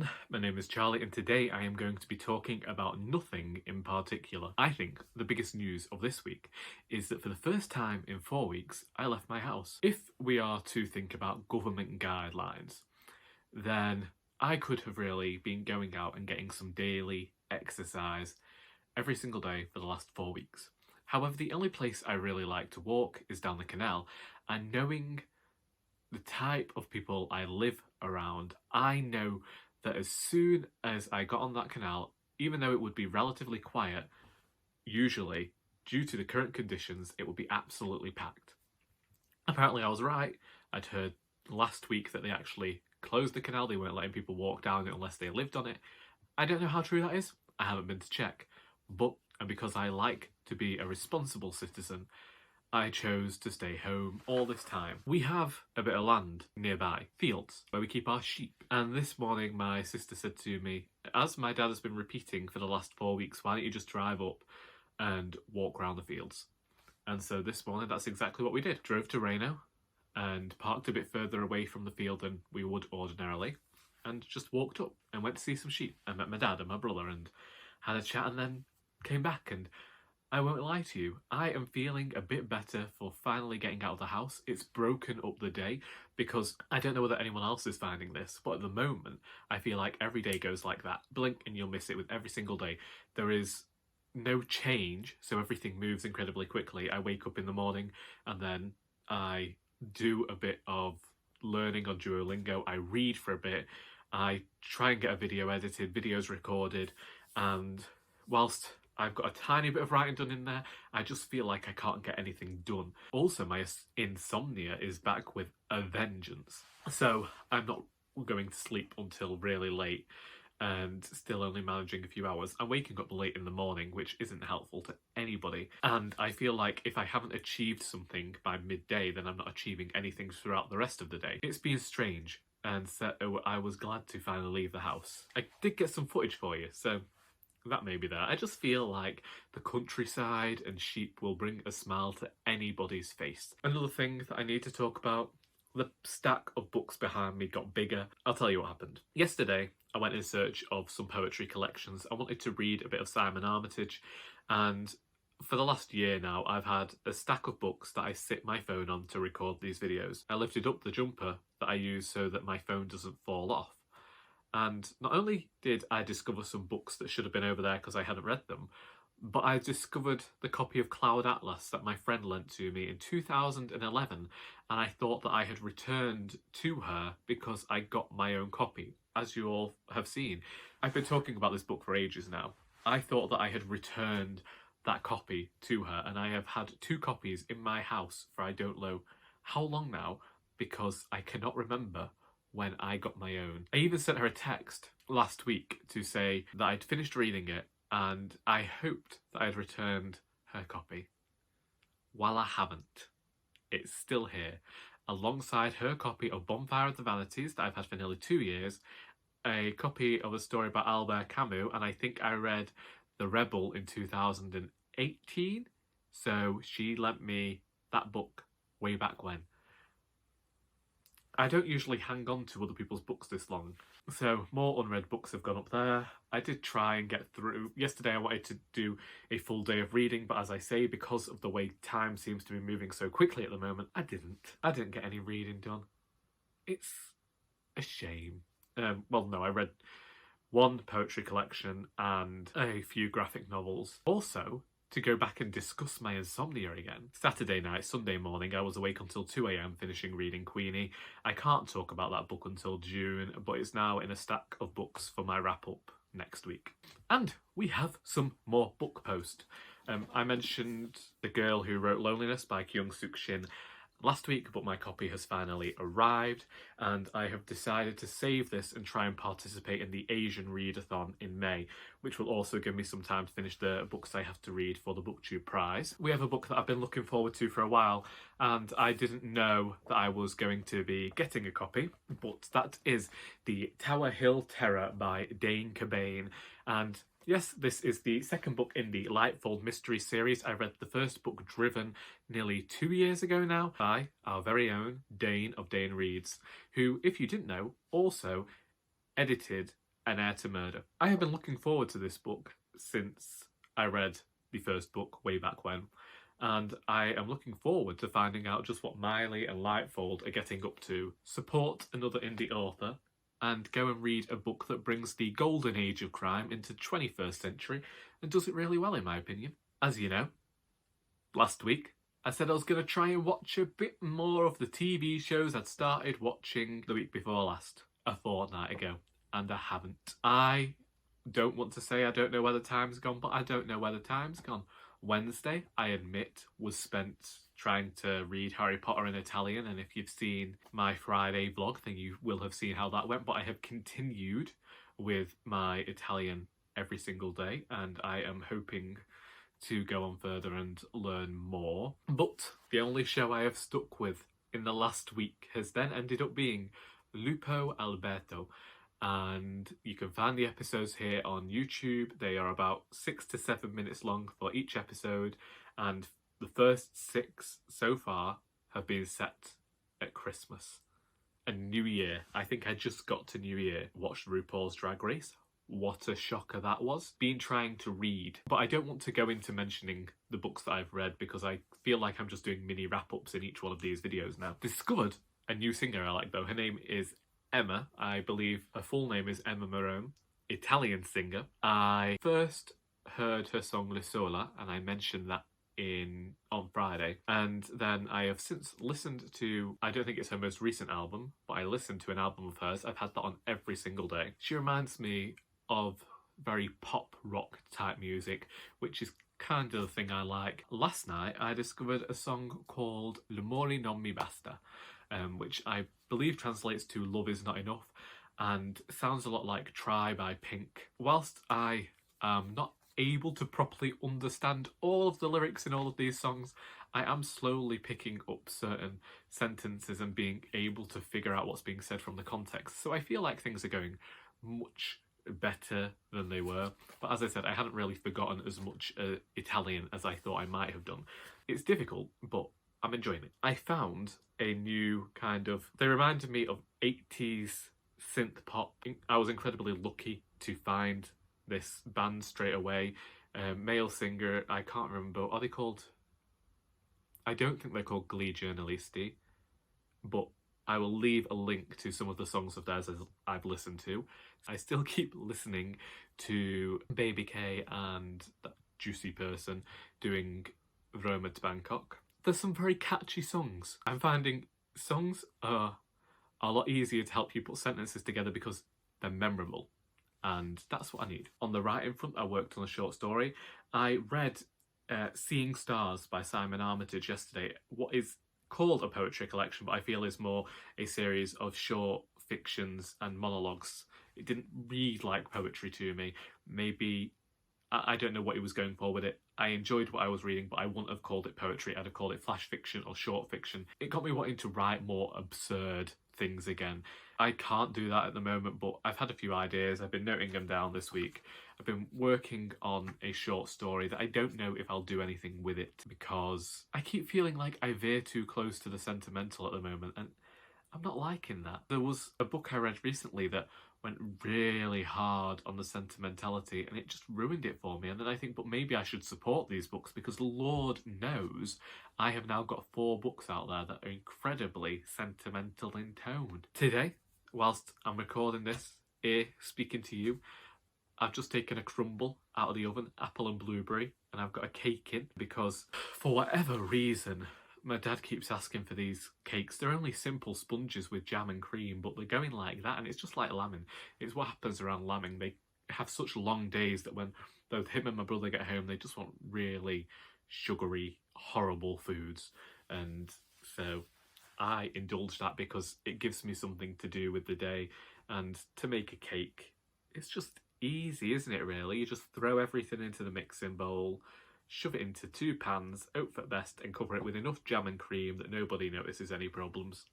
everyone, my name is Charlie and today I am going to be talking about nothing in particular. I think the biggest news of this week is that for the first time in 4 weeks I left my house. If we are to think about government guidelines, then I could have really been going out and getting some daily exercise every single day for the last 4 weeks. However, the only place I really like to walk is down the canal, and knowing the type of people I live around, I know that as soon as I got on that canal, even though it would be relatively quiet, usually, due to the current conditions, it would be absolutely packed. Apparently I was right. I'd heard last week that they actually closed the canal, they weren't letting people walk down it unless they lived on it. I don't know how true that is, I haven't been to check, but and because I like to be a responsible citizen, I chose to stay home all this time. We have a bit of land nearby, fields, where we keep our sheep. And this morning my sister said to me, as my dad has been repeating for the last 4 weeks, why don't you just drive up and walk around the fields? And so this morning that's exactly what we did. Drove to Reno and parked a bit further away from the field than we would ordinarily and just walked up and went to see some sheep. I met my dad and my brother and had a chat and then came back, and I won't lie to you, I am feeling a bit better for finally getting out of the house. It's broken up the day because I don't know whether anyone else is finding this, but at the moment I feel like every day goes like that. Blink and you'll miss it with every single day. There is no change, so everything moves incredibly quickly. I wake up in the morning and then I do a bit of learning on Duolingo, I read for a bit, I try and get a video edited, videos recorded, and whilst I've got a tiny bit of writing done in there, I just feel like I can't get anything done. Also, my insomnia is back with a vengeance. So I'm not going to sleep until really late and still only managing a few hours. I'm waking up late in the morning, which isn't helpful to anybody. And I feel like if I haven't achieved something by midday, then I'm not achieving anything throughout the rest of the day. It's been strange, and so I was glad to finally leave the house. I did get some footage for you, so that may be there. I just feel like the countryside and sheep will bring a smile to anybody's face. Another thing that I need to talk about, the stack of books behind me got bigger. I'll tell you what happened. Yesterday, I went in search of some poetry collections. I wanted to read a bit of Simon Armitage, and for the last year now, I've had a stack of books that I sit my phone on to record these videos. I lifted up the jumper that I use so that my phone doesn't fall off. And not only did I discover some books that should have been over there because I hadn't read them, but I discovered the copy of Cloud Atlas that my friend lent to me in 2011, and I thought that I had returned to her because I got my own copy. As you all have seen, I've been talking about this book for ages now. I thought that I had returned that copy to her, and I have had 2 copies in my house for I don't know how long now because I cannot remember when I got my own. I even sent her a text last week to say that I'd finished reading it and I hoped that I'd returned her copy. While I haven't, it's still here, alongside her copy of Bonfire of the Vanities that I've had for nearly 2 years, a copy of a story by Albert Camus, and I think I read The Rebel in 2018, so she lent me that book way back when. I don't usually hang on to other people's books this long, so more unread books have gone up there. I did try and get through. Yesterday I wanted to do a full day of reading, but as I say, because of the way time seems to be moving so quickly at the moment, I didn't get any reading done. It's a shame. Well, no, I read 1 poetry collection and a few graphic novels. Also, to go back and discuss my insomnia again. Saturday night, Sunday morning, I was awake until 2 AM finishing reading Queenie. I can't talk about that book until June, but it's now in a stack of books for my wrap-up next week. And we have some more book post. I mentioned The Girl Who Wrote Loneliness by Kyung-Sook Shin last week, but my copy has finally arrived, and I have decided to save this and try and participate in the Asian Readathon in May, which will also give me some time to finish the books I have to read for the Booktube prize. We have a book that I've been looking forward to for a while, and I didn't know that I was going to be getting a copy, but that is The Tower Hill Terror by Dane Cobain, and yes, this is the second book in the Lightfold mystery series. I read the first book, Driven, nearly 2 years ago now by our very own Dane of Dane Reads, who, if you didn't know, also edited An Heir to Murder. I have been looking forward to this book since I read the first book way back when, and I am looking forward to finding out just what Miley and Lightfold are getting up to, support another indie author, and go and read a book that brings the golden age of crime into the 21st century and does it really well in my opinion. As you know, last week I said I was going to try and watch a bit more of the TV shows I'd started watching the week before last, a fortnight ago, and I haven't. I don't want to say I don't know where the time's gone, but I don't know where the time's gone. Wednesday, I admit, was spent trying to read Harry Potter in Italian, and if you've seen my Friday vlog, then you will have seen how that went, but I have continued with my Italian every single day, and I am hoping to go on further and learn more. But the only show I have stuck with in the last week has then ended up being Lupo Alberto, and you can find the episodes here on YouTube. They are about 6 to 7 minutes long for each episode, and the first 6 so far have been set at Christmas and New Year. I think I just got to New Year, watched RuPaul's Drag Race. What a shocker that was. Been trying to read, but I don't want to go into mentioning the books that I've read because I feel like I'm just doing mini wrap-ups in each one of these videos now. Discovered a new singer I like though. Her name is Emma. I believe her full name is Emma Marone. Italian singer. I first heard her song Le Sola, and I mentioned that on Friday, and then I have since listened to, I don't think it's her most recent album, but I listened to an album of hers. I've had that on every single day. She reminds me of very pop rock type music, which is kind of the thing I like. Last night I discovered a song called L'amore non mi basta, which I believe translates to Love Is Not Enough, and sounds a lot like Try by Pink. Whilst I am not able to properly understand all of the lyrics in all of these songs, I am slowly picking up certain sentences and being able to figure out what's being said from the context. So I feel like things are going much better than they were. But as I said, I hadn't really forgotten as much Italian as I thought I might have done. It's difficult, but I'm enjoying it. I found a new kind of, they reminded me of 80s synth pop. I was incredibly lucky to find this band straight away. Male singer, I can't remember, are they called? I don't think they're called Glee Journalisti, but I will leave a link to some of the songs of theirs as I've listened to. I still keep listening to Baby K and that Juicy Person doing Roma to Bangkok. There's some very catchy songs. I'm finding songs are a lot easier to help you put sentences together because they're memorable. And that's what I need. On the writing front, I worked on a short story. I read Seeing Stars by Simon Armitage yesterday, what is called a poetry collection, but I feel is more a series of short fictions and monologues. It didn't read like poetry to me. Maybe, I don't know what he was going for with it. I enjoyed what I was reading, but I wouldn't have called it poetry. I'd have called it flash fiction or short fiction. It got me wanting to write more absurd things again. I can't do that at the moment, but I've had a few ideas. I've been noting them down this week. I've been working on a short story that I don't know if I'll do anything with it because I keep feeling like I veer too close to the sentimental at the moment, and I'm not liking that. There was a book I read recently that went really hard on the sentimentality and it just ruined it for me. And then I think, but maybe I should support these books because Lord knows I have now got 4 books out there that are incredibly sentimental in tone. Today, whilst I'm recording this, here, speaking to you, I've just taken a crumble out of the oven, apple and blueberry, and I've got a cake in because for whatever reason, my dad keeps asking for these cakes. They're only simple sponges with jam and cream, but they're going like that, and it's just like lambing. It's what happens around lambing. They have such long days that when both him and my brother get home, they just want really sugary, horrible foods. And so I indulge that because it gives me something to do with the day. And to make a cake, it's just easy, isn't it, really? You just throw everything into the mixing bowl, shove it into 2 pans, hope for best, and cover it with enough jam and cream that nobody notices any problems.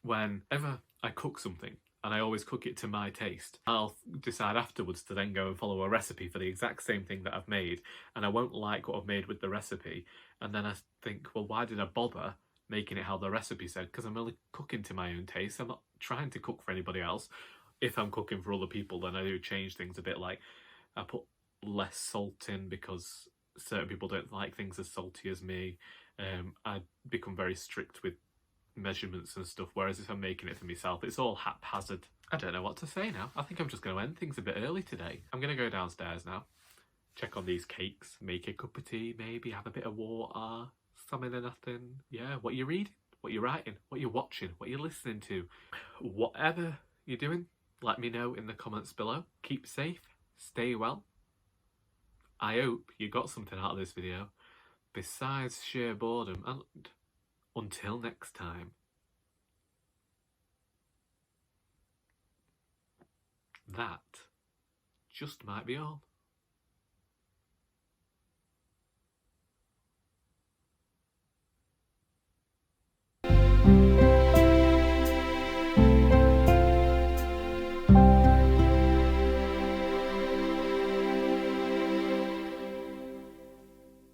Whenever I cook something, and I always cook it to my taste, I'll decide afterwards to then go and follow a recipe for the exact same thing that I've made, and I won't like what I've made with the recipe, and then I think, well, why did I bother making it how the recipe said? Because I'm only cooking to my own taste. I'm not trying to cook for anybody else. if I'm cooking for other people, then I do change things a bit. Like I put less salt in because certain people don't like things as salty as me. I become very strict with measurements and stuff, whereas if I'm making it for myself, it's all haphazard. I don't know what to say now. I think I'm just going to end things a bit early today. I'm going to go downstairs now, check on these cakes, make a cup of tea, maybe have a bit of water, something or nothing. Yeah, what you're reading, what you're writing, what you're watching, what you're listening to, whatever you're doing, let me know in the comments below. Keep safe, stay well. I hope you got something out of this video besides sheer boredom, and until next time, that just might be all.